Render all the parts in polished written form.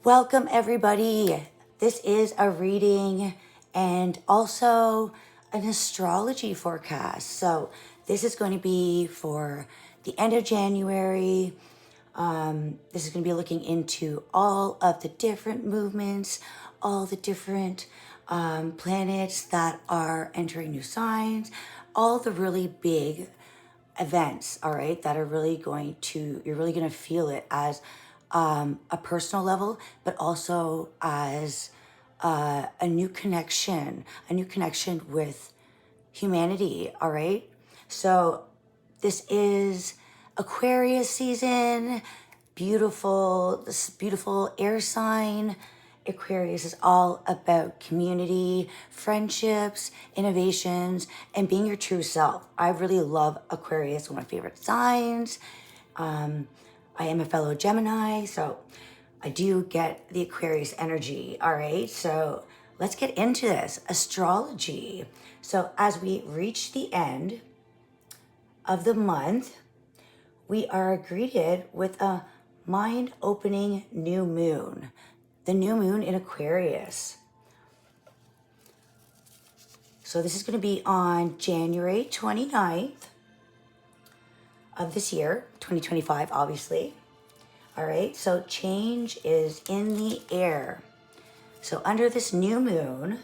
Welcome everybody. This is a reading and also an astrology forecast. So this is going to be for the end of January. This is going to be looking into all of the different movements, all the different planets that are entering new signs, all the really big events, all right, that are really going to, you're really going to feel it as a personal level, but also as a new connection with humanity, all right? So this is Aquarius season, this beautiful air sign. Aquarius is all about community, friendships, innovations, and being your true self. I really love Aquarius, one of my favorite signs. I am a fellow Gemini, so I do get the Aquarius energy, all right? So let's get into this, astrology. So as we reach the end of the month, we are greeted with a mind-opening new moon, the new moon in Aquarius. So this is going to be on January 29th of this year, 2025, obviously. All right, so change is in the air. So under this new moon,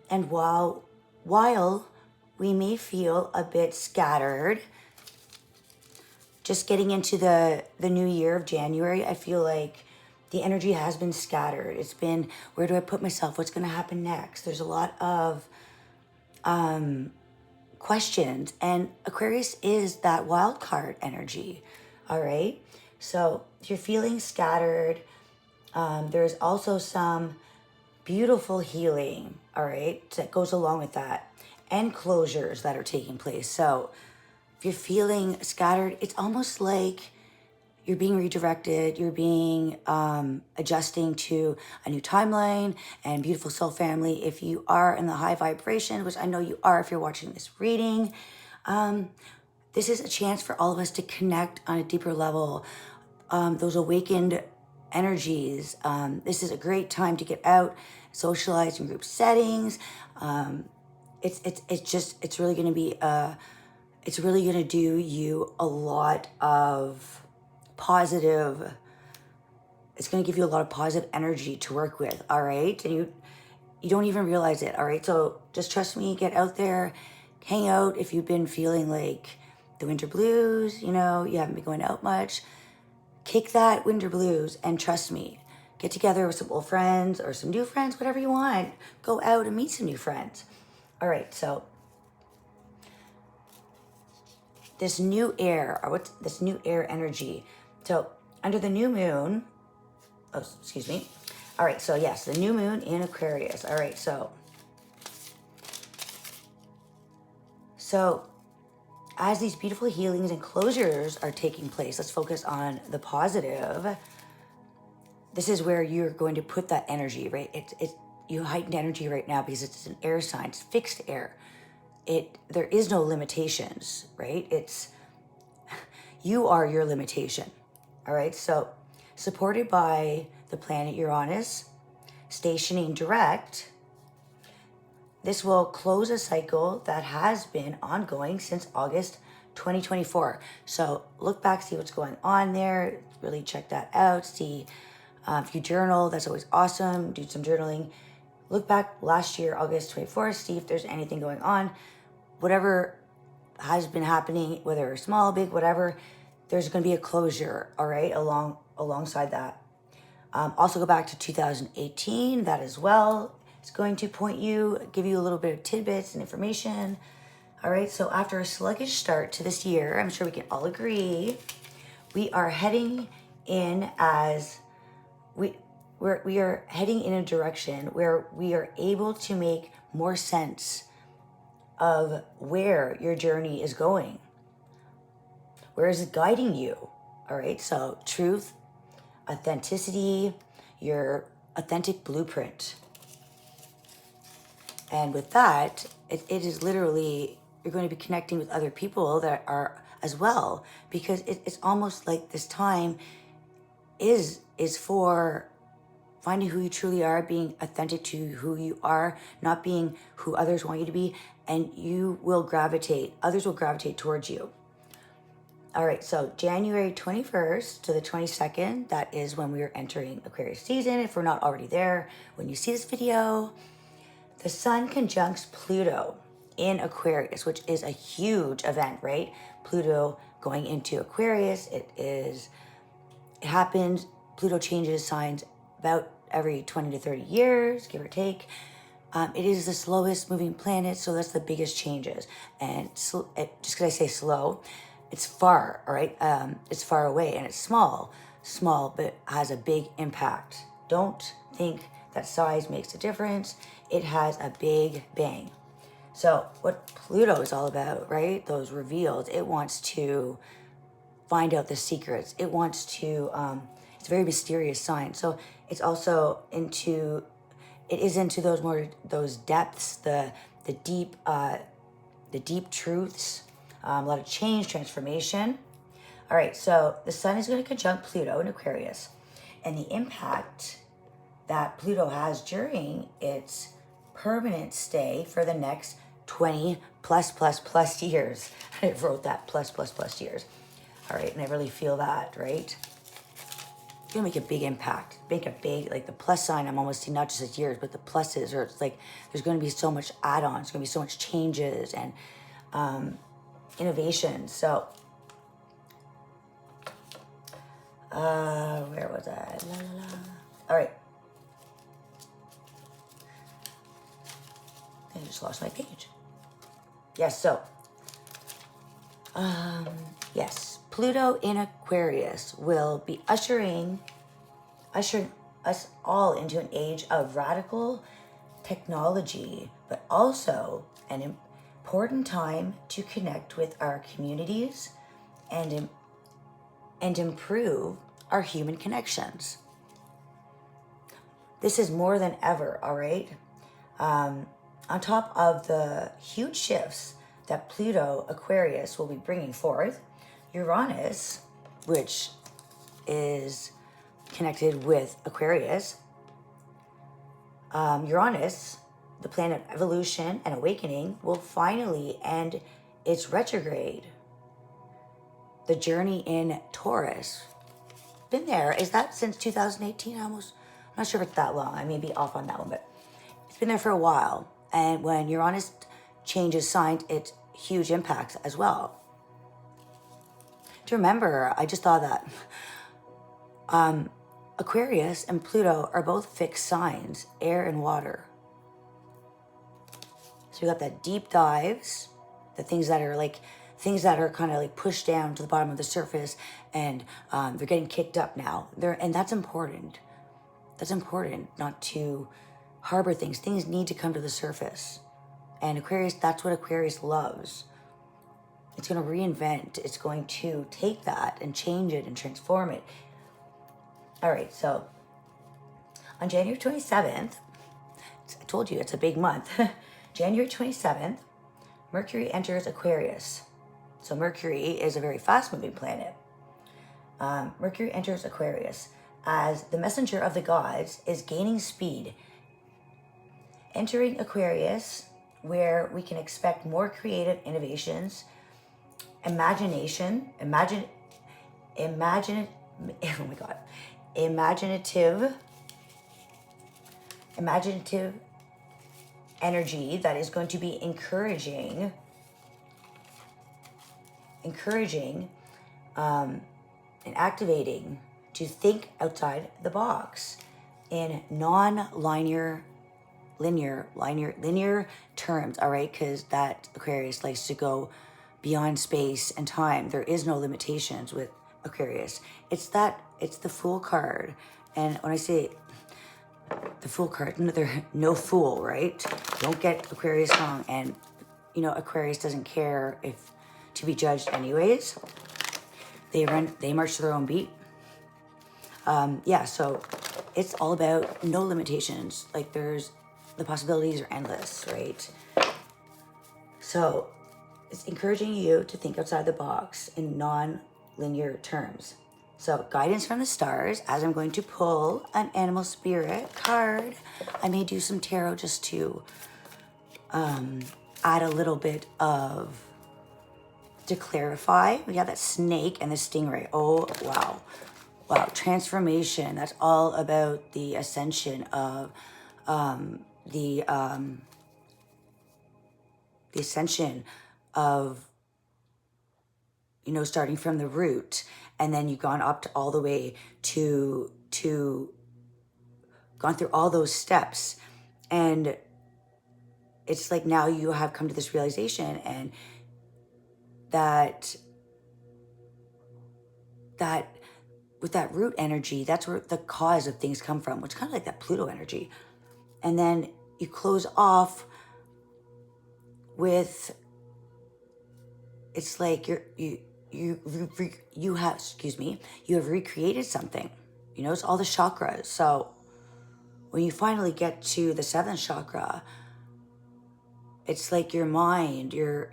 and while we may feel a bit scattered, just getting into the new year of January, I feel like the energy has been scattered. It's been, where do I put myself? What's going to happen next? There's a lot of questions, and Aquarius is that wild card energy, all right? So if you're feeling scattered, there's also some beautiful healing, all right, that goes along with that, and closures that are taking place. So if you're feeling scattered, it's almost like you're being redirected, you're being adjusting to a new timeline and beautiful soul family. If you are in the high vibration, which I know you are if you're watching this reading, this is a chance for all of us to connect on a deeper level. Those awakened energies. This is a great time to get out, socialize in group settings. It's really going to be it's really going to do you a lot of positive. It's going to give you a lot of positive energy to work with, all right? And you don't even realize it, all right? So just trust me, get out there, hang out. If you've been feeling like the winter blues, you know, you haven't been going out much, kick that winter blues and trust me. Get together with some old friends or some new friends, whatever you want. Go out and meet some new friends. All right, so this new air, or what's this new air energy? So under the new moon, oh, excuse me. All right, so yes, the new moon in Aquarius. All right, so as these beautiful healings and closures are taking place, let's focus on the positive. This is where you're going to put that energy, right? You heightened energy right now because it's an air sign, it's fixed air. There is no limitations, right? You are your limitation, all right? So supported by the planet Uranus, stationing direct, this will close a cycle that has been ongoing since August 2024. So look back, see what's going on there, really check that out, see if you journal, that's always awesome, do some journaling. Look back last year, August 24th, see if there's anything going on. Whatever has been happening, whether small, big, whatever, there's going to be a closure, all right, alongside that. Also go back to 2018, that as well. It's going to give you a little bit of tidbits and information. All right, so after a sluggish start to this year, I'm sure we can all agree, we are heading in we are heading in a direction where we are able to make more sense of where your journey is going. Where is it guiding you? All right, so truth, authenticity, your authentic blueprint. And with that, it is literally, you're going to be connecting with other people that are as well, because it's almost like this time is for finding who you truly are, being authentic to who you are, not being who others want you to be, and you will gravitate, others will gravitate towards you. All right, so January 21st to the 22nd, that is when we are entering Aquarius season. If we're not already there, when you see this video, the sun conjuncts Pluto in Aquarius, which is a huge event, right? Pluto going into Aquarius, it happens, Pluto changes signs about every 20 to 30 years, give or take. It is the slowest moving planet, so that's the biggest changes. And just because I say slow, it's far, all right? It's far away and it's small, but has a big impact. Don't think that size makes a difference. It has a big bang. So what Pluto is all about, right? Those reveals, it wants to find out the secrets. It wants to, it's a very mysterious sign. So it's also into, it is into those depths, the deep truths, a lot of change, transformation. All right, so the sun is going to conjunct Pluto in Aquarius, and the impact that Pluto has during its permanent stay for the next 20 plus years. I wrote that plus years. All right, and I really feel that, right? It's gonna make a big impact, like the plus sign, I'm almost seeing not just as years, but the pluses, or it's like there's gonna be so much add-ons, there's gonna be so much changes and innovation. So, where was I? All right. I just lost my page. Yes, so, yes, Pluto in Aquarius will be ushering us all into an age of radical technology, but also an important time to connect with our communities and improve our human connections. This is more than ever, all right? On top of the huge shifts that Pluto Aquarius will be bringing forth, Uranus, which is connected with Aquarius, Uranus, the planet of evolution and awakening, will finally end its retrograde. The journey in Taurus. Been there. Is that since 2018? I'm not sure if it's that long. I may be off on that one, but it's been there for a while. And when Uranus changes signs, it's huge impacts as well. To remember, I just thought that Aquarius and Pluto are both fixed signs, air and water. So you got that deep dives, the things that are kind of like pushed down to the bottom of the surface, and they're getting kicked up now. And that's important. That's important, not to harbor things. Things need to come to the surface. And Aquarius, that's what Aquarius loves. It's going to reinvent. It's going to take that and change it and transform it. All right, so on January 27th, I told you it's a big month. January 27th, Mercury enters Aquarius. So Mercury is a very fast-moving planet. Mercury enters Aquarius as the messenger of the gods is gaining speed. Entering Aquarius, where we can expect more creative innovations, imaginative energy that is going to be encouraging and activating to think outside the box in non-linear linear terms, all right? Because that Aquarius likes to go beyond space and time. There is no limitations with Aquarius. It's the Fool card. And when I say the Fool card, there's no fool, right? Don't get Aquarius wrong. And, Aquarius doesn't care if to be judged anyways. They march to their own beat. So it's all about no limitations. Like the possibilities are endless, right? So it's encouraging you to think outside the box in non-linear terms. So guidance from the stars, as I'm going to pull an animal spirit card. I may do some tarot just to add a little bit of, to clarify. We got that snake and the stingray. Oh, wow. Wow, transformation. That's all about the ascension of the ascension of, you know, starting from the root, and then you've gone up to all the way to gone through all those steps, and it's like now you have come to this realization, and that with that root energy, that's where the cause of things come from, which is kind of like that Pluto energy. And then you close off with, it's like you have, excuse me, you have recreated something. You know, it's all the chakras. So when you finally get to the 7th chakra, it's like your mind, you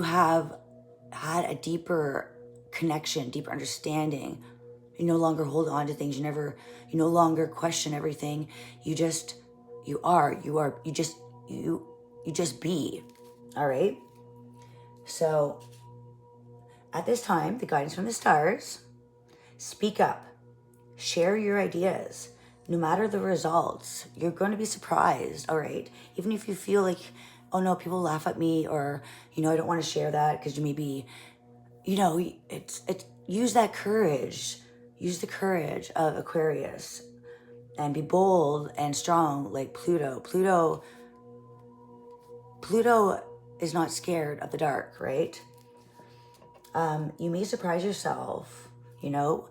have had a deeper connection, deeper understanding. You no longer hold on to things. You no longer question everything. You just be. All right. So at this time, the guidance from the stars, speak up, share your ideas. No matter the results, you're going to be surprised. All right. Even if you feel like, oh no, people laugh at me, or, you know, I don't want to share that because you may be, you know, it's use that courage. Use the courage of Aquarius and be bold and strong like Pluto. Pluto is not scared of the dark, right? You may surprise yourself, you know,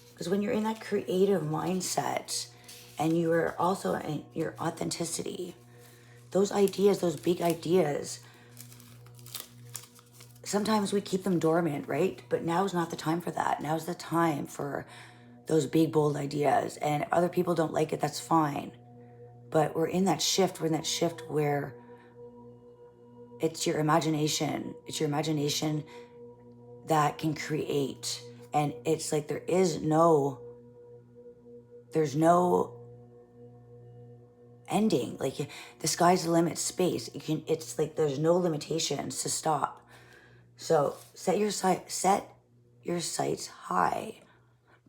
because when you're in that creative mindset and you are also in your authenticity, those ideas, those big ideas, sometimes we keep them dormant, right? But now's not the time for that. Now's the time for those big, bold ideas. And if other people don't like it, that's fine. But we're in that shift. We're in that shift where it's your imagination. It's your imagination that can create. And it's like there's no ending. Like the sky's the limit, space. It's like there's no limitations to stop. So set your sights high.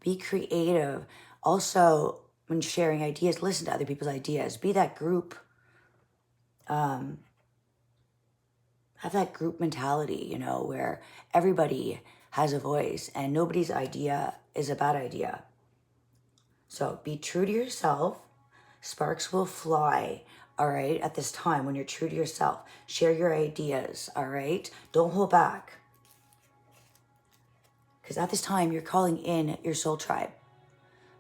Be creative. Also, when sharing ideas, listen to other people's ideas. Be that group. Have that group mentality, you know, where everybody has a voice and nobody's idea is a bad idea. So be true to yourself. Sparks will fly, all right, at this time when you're true to yourself. Share your ideas, all right? Don't hold back. Because at this time, you're calling in your soul tribe.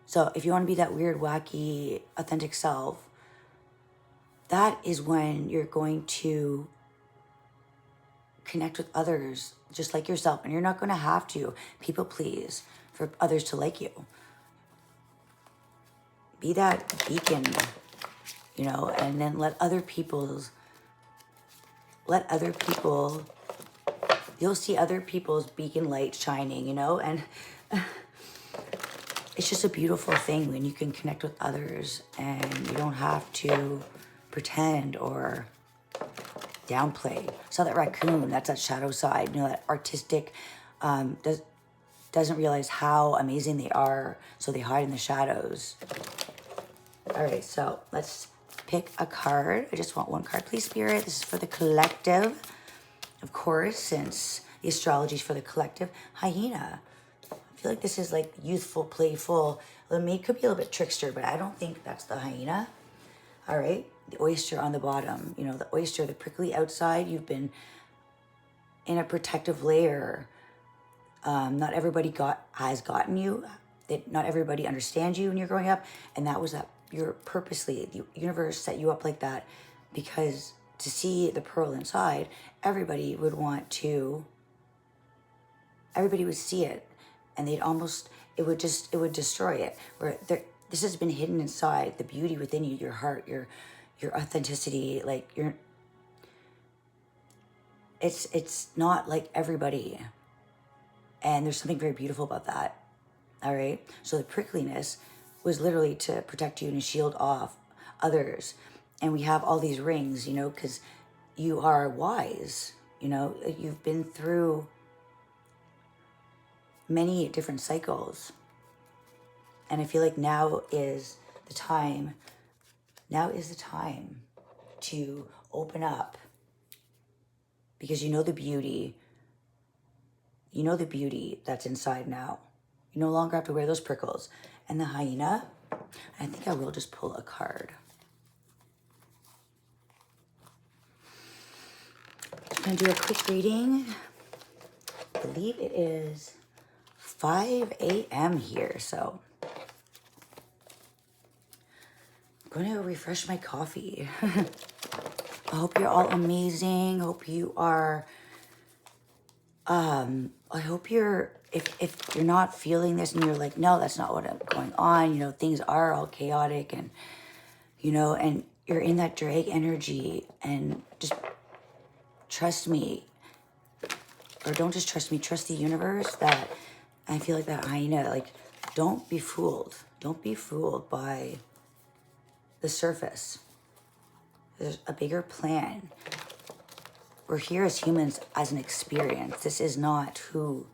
So if you want to be that weird, wacky, authentic self, that is when you're going to connect with others just like yourself. And you're not going to have to people please for others to like you. Be that beacon, you know, and then let other people, you'll see other people's beacon light shining, you know, and it's just a beautiful thing when you can connect with others and you don't have to pretend or downplay. So that raccoon, that's that shadow side, you know, that artistic, doesn't realize how amazing they are, so they hide in the shadows. All right, so let's pick a card. I just want one card, please, Spirit. This is for the collective, of course, since the astrology is for the collective. Hyena. I feel like this is like youthful, playful. Well, it could be a little bit trickster, but I don't think that's the hyena. All right, the oyster on the bottom. You know, the oyster, the prickly outside. You've been in a protective layer. Not everybody has gotten you. Not everybody understands you when you're growing up, and that was that. You're purposely, the universe set you up like that because to see the pearl inside, everybody would see it, and it would destroy it. Where this has been hidden inside, the beauty within you, your heart, your authenticity, like it's not like everybody. And there's something very beautiful about that. All right. So the prickliness was literally to protect you and shield off others. And we have all these rings, you know, because you are wise, you know, you've been through many different cycles. And I feel like now is the time to open up, because you know the beauty that's inside now. You no longer have to wear those prickles. And the hyena, I think I will just pull a card. I'm going to do a quick reading. I believe it is 5 a.m. here, so I'm going to refresh my coffee. I hope you're all amazing. Hope you are, I hope you're, if you're not feeling this and you're like, no, that's not what I'm going on, you know, things are all chaotic and, you know, and you're in that drag energy, and just trust me, or don't just trust me, trust the universe. That I feel like that hyena, like, don't be fooled. Don't be fooled by the surface. There's a bigger plan. We're here as humans as an experience. This is not who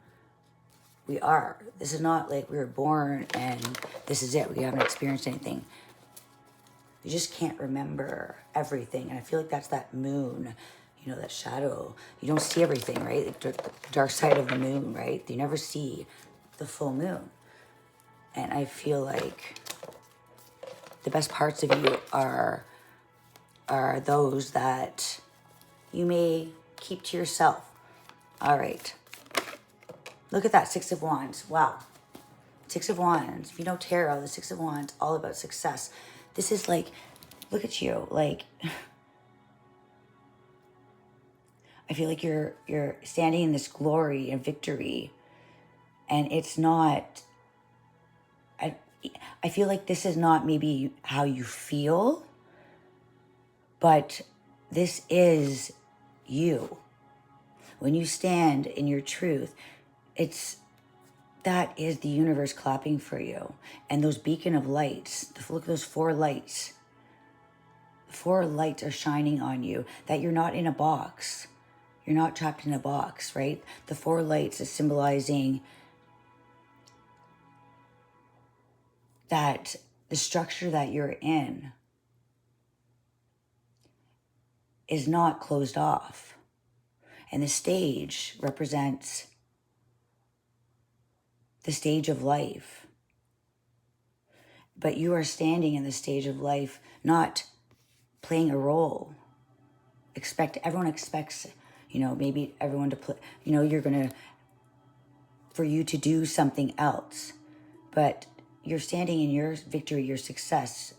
we are. This is not like we were born and this is it. We haven't experienced anything. You just can't remember everything. And I feel like that's that moon, you know, that shadow. You don't see everything, right? The dark side of the moon, right? You never see the full moon. And I feel like the best parts of you are those that you may keep to yourself. All right. Look at that, 6 of Wands. Wow. 6 of Wands. If you know tarot, the 6 of Wands, all about success. This is like, look at you. Like, I feel like you're standing in this glory and victory. And it's not, I feel like this is not maybe how you feel, but this is you. When you stand in your truth, that is the universe clapping for you. And those beacon of lights, look at those 4 lights. 4 lights are shining on you, that you're not in a box. You're not trapped in a box, right? The 4 lights is symbolizing that the structure that you're in is not closed off. And the stage represents the stage of life. But you are standing in the stage of life, not playing a role. Everyone expects, you know, maybe everyone to play, you know, for you to do something else. But you're standing in your victory, your success.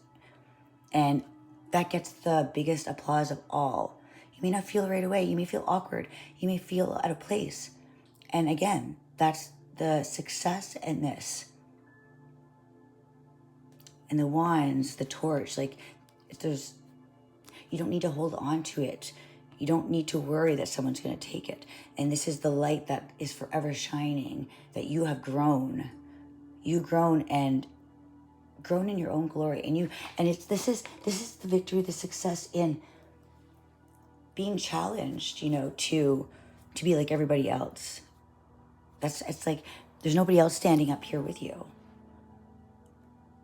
And that gets the biggest applause of all. You may not feel it right away. You may feel awkward. You may feel out of place. And again, that's the success in this. And the wands, the torch, like, you don't need to hold on to it. You don't need to worry that someone's going to take it. And this is the light that is forever shining, that you have grown. You've grown and grown in your own glory. And this is the victory, the success in being challenged, you know, to be like everybody else. It's like there's nobody else standing up here with you.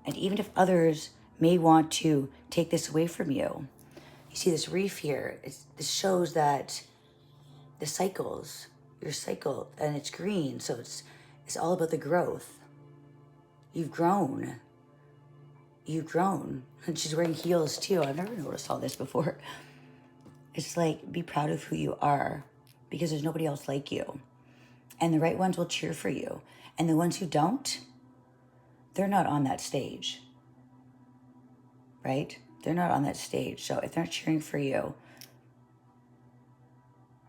And even if others may want to take this away from you, you see this reef here. This shows that the cycles, your cycle, and it's green, so it's all about the growth. You've grown. You've grown. And she's wearing heels too. I've never noticed all this before. It's like, be proud of who you are, because there's nobody else like you. And the right ones will cheer for you. And the ones who don't, they're not on that stage, right? They're not on that stage. So if they're not cheering for you,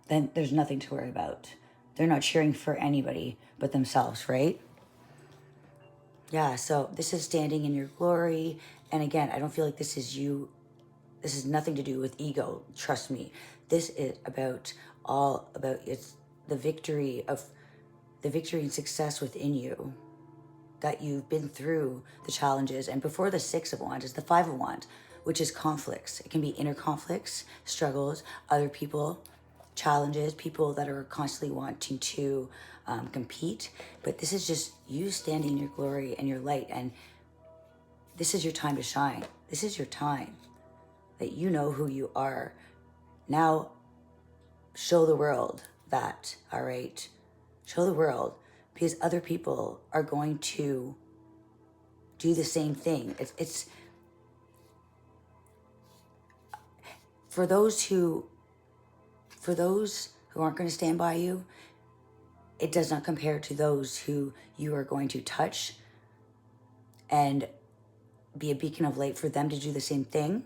then there's nothing to worry about. They're not cheering for anybody but themselves, right? Yeah, so this is standing in your glory. And again, I don't feel like this is you This is nothing to do with ego. Trust me. This is all about it's the victory and success within you, that you've been through the challenges. And before the Six of Wands is the Five of Wands, which is conflicts. It can be inner conflicts, struggles, other people, challenges, people that are constantly wanting to compete. But this is just you standing in your glory and your light. And this is your time to shine. This is your time that you know who you are. Now, show the world that, all right? Show the world, because other people are going to do the same thing. It's for those who aren't going to stand by you, it does not compare to those who you are going to touch and be a beacon of light for them to do the same thing.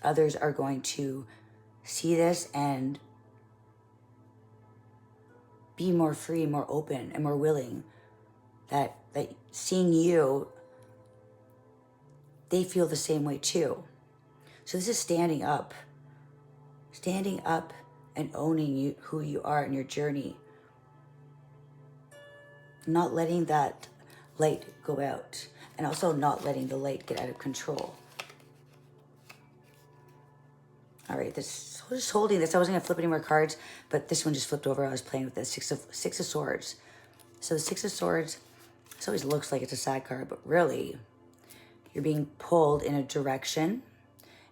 Others are going to see this and be more free, more open, and more willing. That seeing you, they feel the same way too. So this is standing up and owning you, who you are in your journey. Not letting that light go out, and also not letting the light get out of control. All right, just holding this. I wasn't gonna flip any more cards, but this one just flipped over. I was playing with the Six of Swords. So the Six of Swords, this always looks like it's a sad card, but really, you're being pulled in a direction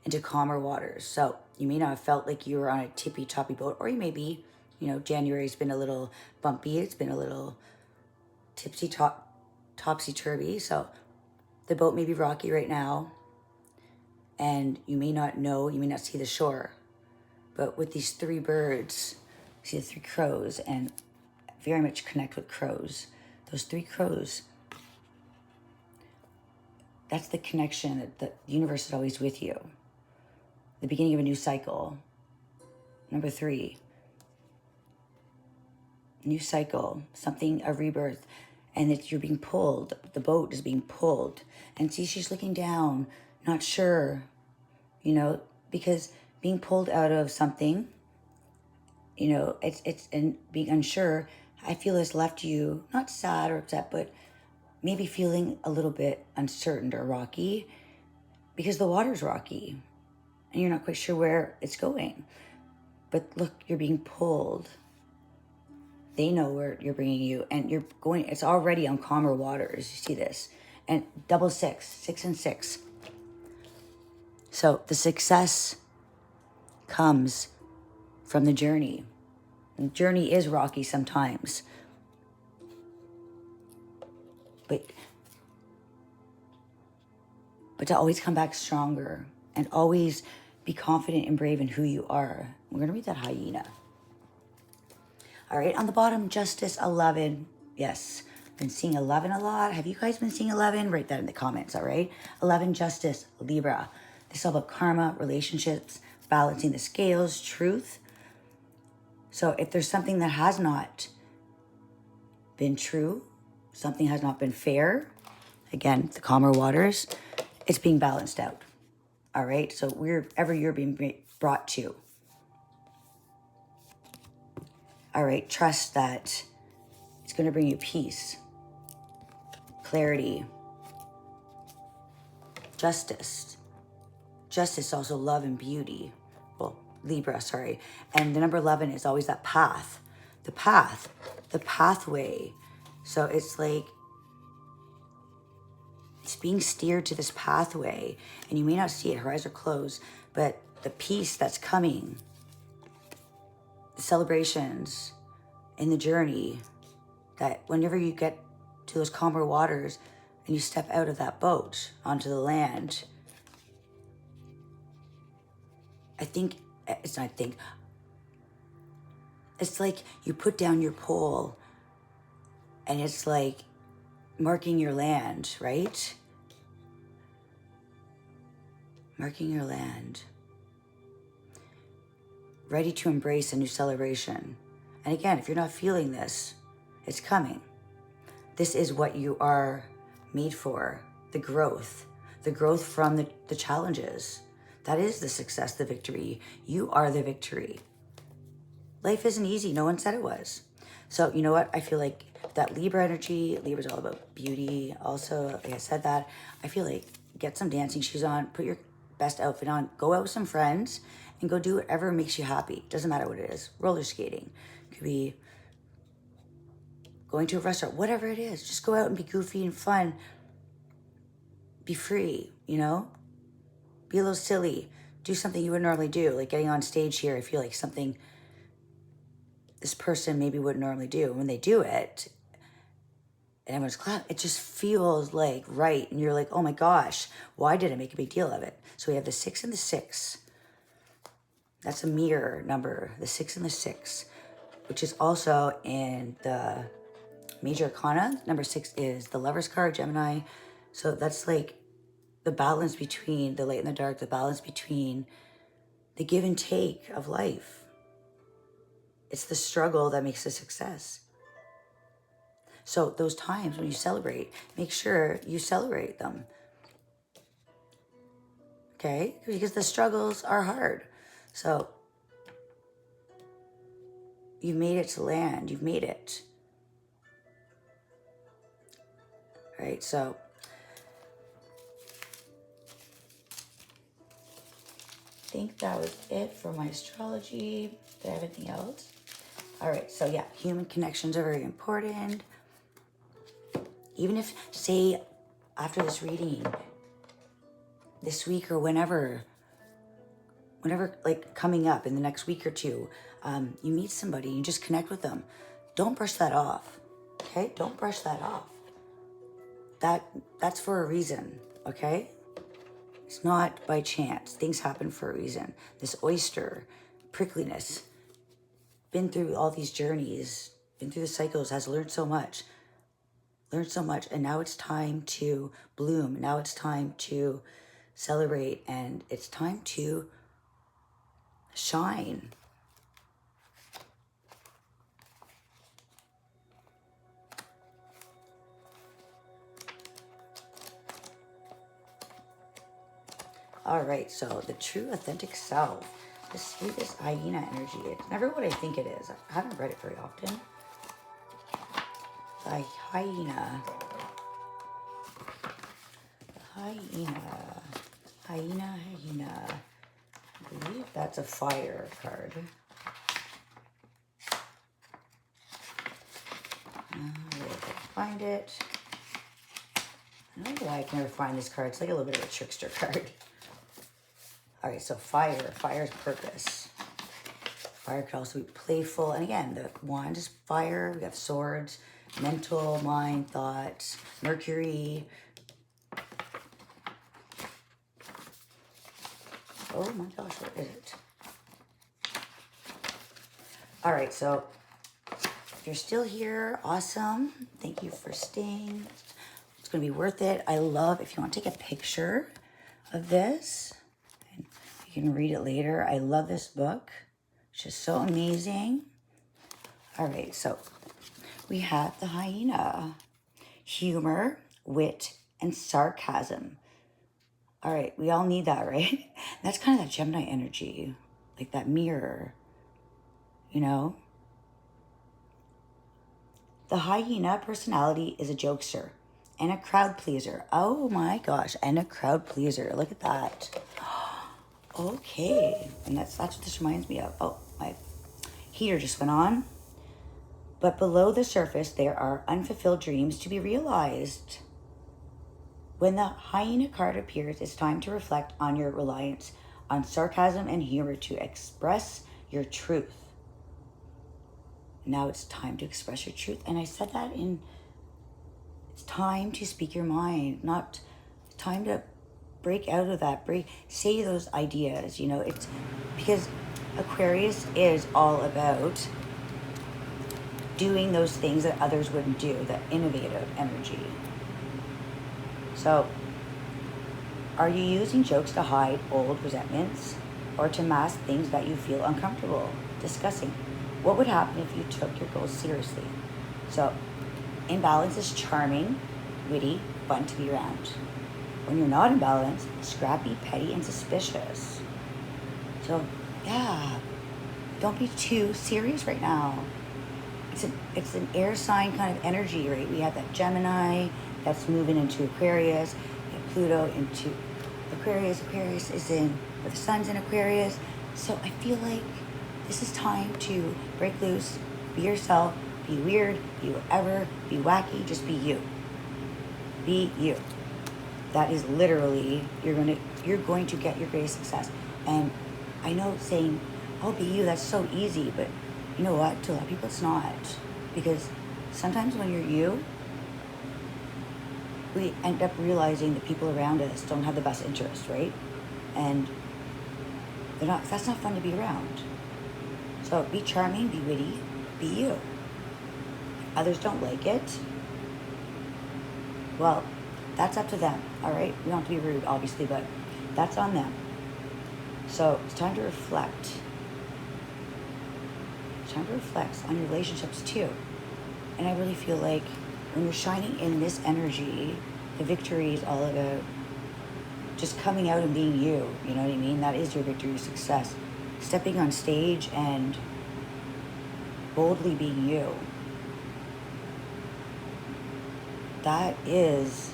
into calmer waters. So you may not have felt like you were on a tippy-toppy boat, or you may be, January's been a little bumpy. It's been a little topsy-turvy. So the boat may be rocky right now, and you may not see the shore. But with these three birds, see the three crows, and very much connect with crows. Those three crows, that's the connection that the universe is always with you. The beginning of a new cycle. Number 3, new cycle, something, a rebirth. And that you're being pulled, the boat is being pulled. And see, she's looking down, not sure, because being pulled out of something, it's and being unsure, I feel has left you not sad or upset, but maybe feeling a little bit uncertain or rocky, because the water's rocky and you're not quite sure where it's going. But look, you're being pulled. They know where you're bringing you, and you're going, it's already on calmer waters. You see this? And double 6, 6 and 6. So the success comes from the journey. And the journey is rocky sometimes. But to always come back stronger and always be confident and brave in who you are. We're going to read that hyena. All right, on the bottom, Justice 11. Yes, been seeing 11 a lot. Have you guys been seeing 11? Write that in the comments, all right? 11, Justice, Libra. This is all about karma, relationships, balancing the scales, truth. So if there's something that has not been true, something has not been fair, again, the calmer waters, it's being balanced out, all right? So wherever you're being brought to. All right, trust that it's going to bring you peace, clarity, justice. Justice, also love and beauty. Well, Libra, sorry. And the number 11 is always that path. The pathway. So it's like, it's being steered to this pathway, and you may not see it, her eyes are closed, but the peace that's coming, the celebrations in the journey, that whenever you get to those calmer waters and you step out of that boat onto the land, it's like you put down your pole and it's like marking your land, right? Marking your land. Ready to embrace a new celebration. And again, if you're not feeling this, it's coming. This is what you are made for, the growth, the growth from the challenges. That is the success, the victory. You are the victory. Life isn't easy. No one said it was. So you know what? I feel like that Libra energy, Libra's all about beauty. Also, like I said that, I feel like get some dancing shoes on, put your best outfit on, go out with some friends, and go do whatever makes you happy. Doesn't matter what it is. Roller skating. Could be going to a restaurant, whatever it is. Just go out and be goofy and fun. Be free, you know? Be a little silly. Do something you wouldn't normally do. Like getting on stage here, I feel like something this person maybe wouldn't normally do. When they do it, and everyone's clapping, it just feels like right. And you're like, oh my gosh, why did I make a big deal of it? So we have the 6 and the 6. That's a mirror number, the 6 and the 6, which is also in the major arcana. Number 6 is the Lover's card, Gemini. So that's like the balance between the light and the dark, the balance between the give and take of life. It's the struggle that makes the success. So those times when you celebrate, make sure you celebrate them. Okay? Because the struggles are hard. So you've made it to land. You've made it. All right, so I think that was it for my astrology. Did I have anything else? All right, so yeah, human connections are very important. Even if, say, after this reading, this week or whenever, like coming up in the next week or two, you meet somebody, you just connect with them. Don't brush that off, okay? Don't brush that off. That's for a reason, okay? It's not by chance. Things happen for a reason. This oyster, prickliness, been through all these journeys, been through the cycles, has learned so much, and now it's time to bloom. Now it's time to celebrate, and it's time to shine. All right, so the true authentic self. Let's read this hyena energy. It's never what I think it is. I haven't read it very often. The hyena. Hyena. I believe that's a fire card. Where did I find it? I don't know why I can never find this card. It's like a little bit of a trickster card. All right, so fire. Fire's purpose. Fire could also be playful. And again, the wand is fire. We have swords, mental, mind, thoughts, Mercury. Oh my gosh, what is it? All right, so if you're still here, awesome. Thank you for staying. It's going to be worth it. I love, if you want to take a picture of this, and you can read it later. I love this book. It's just so amazing. All right, so we have the hyena. Humor, wit, and sarcasm. All right, we all need that, right? That's kind of that Gemini energy, like that mirror, you know? The hyena personality is a jokester and a crowd pleaser. Oh my gosh, and a crowd pleaser. Look at that. Okay, and that's what this reminds me of. Oh, my heater just went on. But below the surface, there are unfulfilled dreams to be realized. When the hyena card appears, it's time to reflect on your reliance on sarcasm and humor to express your truth. Now it's time to express your truth. And I said that it's time to speak your mind, not time to break out of that, say those ideas, you know, it's because Aquarius is all about doing those things that others wouldn't do, the innovative energy. So, are you using jokes to hide old resentments or to mask things that you feel uncomfortable discussing? What would happen if you took your goals seriously? So, imbalance is charming, witty, fun to be around. When you're not in balance, scrappy, petty, and suspicious. So, yeah, don't be too serious right now. It's an air sign kind of energy, right? We have that Gemini that's moving into Aquarius, we have Pluto into Aquarius. Aquarius is in, where the sun's in Aquarius. So I feel like this is time to break loose, be yourself, be weird, be whatever, be wacky, just be you. Be you. That is literally, you're going to get your greatest success. And I know saying, oh, be you, that's so easy, but you know what? To a lot of people, it's not. Because sometimes when you're you, we end up realizing that people around us don't have the best interest, right? And that's not fun to be around. So be charming, be witty, be you. If others don't like it, well, that's up to them, all right? We don't have to be rude, obviously, but that's on them. So it's time to reflect. It's time to reflect on your relationships too. And I really feel like when you're shining in this energy, the victory is all about just coming out and being you. You know what I mean? That is your victory, your success. Stepping on stage and boldly being you. That is,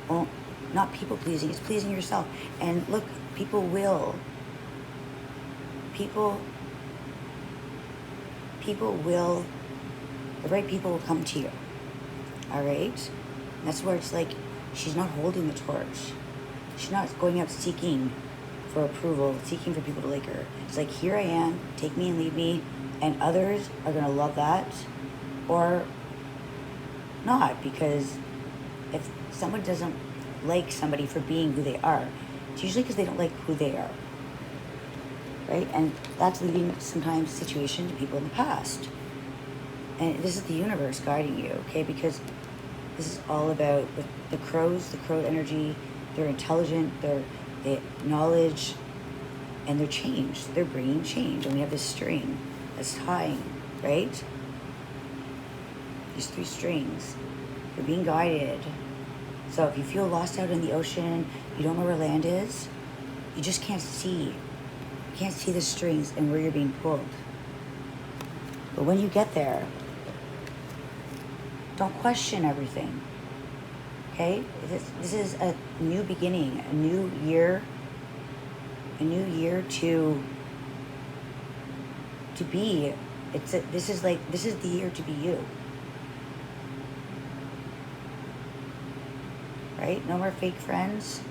well, not people pleasing, it's pleasing yourself. And look, the right people will come to you. All right? And that's where it's like, she's not holding the torch. She's not going out seeking for approval, seeking for people to like her. It's like, here I am, take me and leave me, and others are gonna love that, or not, because if someone doesn't like somebody for being who they are, it's usually because they don't like who they are, right? And that's leading sometimes situations to people in the past. And this is the universe guiding you, okay? Because this is all about the crows, the crow energy. They're intelligent, they knowledge, and they're changed. They're bringing change. And we have this string that's tying, right? These 3 strings. You're being guided. So if you feel lost out in the ocean, you don't know where land is, you just can't see. You can't see the strings and where you're being pulled. But when you get there, don't question everything. Okay? This is a new beginning, a new year to be. This is the year to be you. Right? No more fake friends.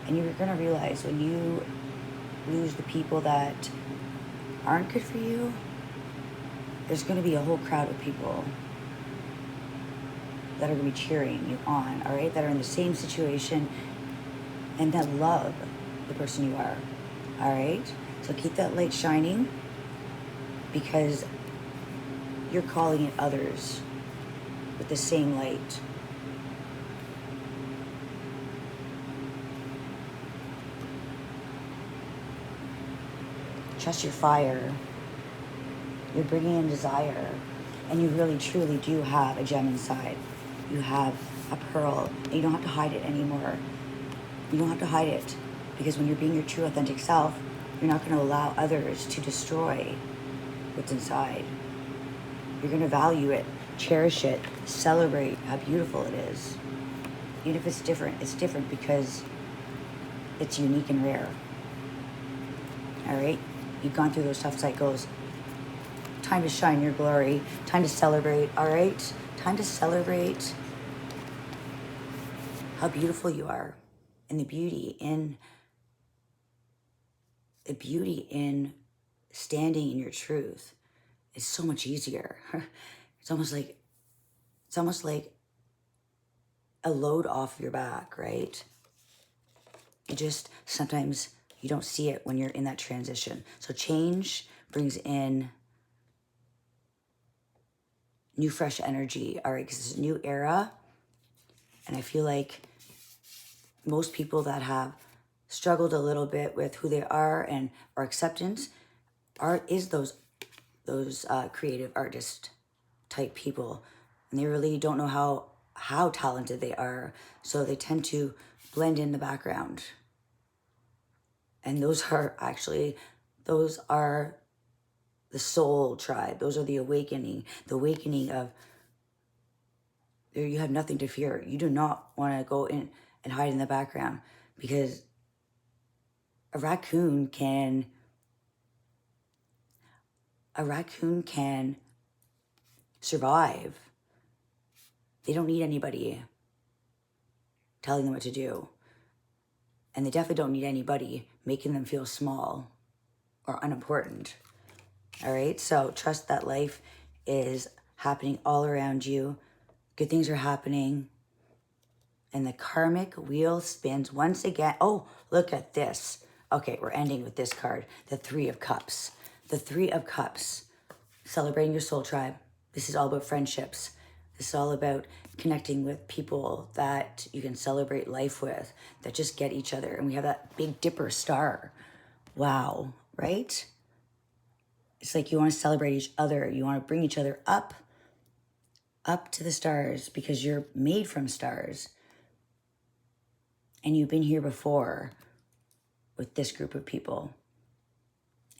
And you're gonna realize when you lose the people that aren't good for you, there's gonna be a whole crowd of people that are gonna be cheering you on, all right? That are in the same situation and that love the person you are, all right? So keep that light shining, because you're calling in others with the same light. Trust your fire. You're bringing in desire. And you really, truly do have a gem inside. You have a pearl. And you don't have to hide it anymore. You don't have to hide it. Because when you're being your true, authentic self, you're not going to allow others to destroy what's inside. You're going to value it, cherish it, celebrate how beautiful it is. Even if it's different because it's unique and rare. All right? You've gone through those tough cycles. Time to shine your glory. Time to celebrate, all right? Time to celebrate how beautiful you are, and the beauty in standing in your truth is so much easier. It's almost like a load off your back, right? It just, sometimes you don't see it when you're in that transition. So change brings in new, fresh energy, all right? Because it's a new era. And I feel like most people that have struggled a little bit with who they are and or acceptance is those creative artist type people. And they really don't know how talented they are. So they tend to blend in the background. And those are the soul tribe. Those are the awakening of, you have nothing to fear. You do not want to go in and hide in the background, because a raccoon can survive. They don't need anybody telling them what to do. And they definitely don't need anybody making them feel small or unimportant. All right? So trust that life is happening all around you. Good things are happening. And the karmic wheel spins once again. Oh, look at this. Okay, we're ending with this card. The Three of Cups. The Three of Cups. Celebrating your soul tribe. This is all about friendships. This is all about connecting with people that you can celebrate life with, that just get each other. And we have that Big Dipper star. Wow, right? It's like you want to celebrate each other. You want to bring each other up to the stars, because you're made from stars. And you've been here before with this group of people.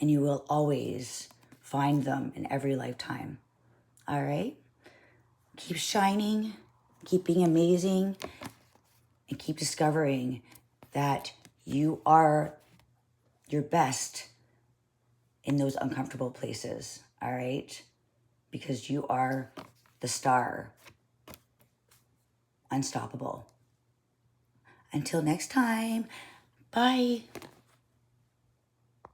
And you will always find them in every lifetime. All right? Keep shining, keep being amazing, and keep discovering that you are your best in those uncomfortable places. All right? Because you are the star. Unstoppable. Until next time, bye.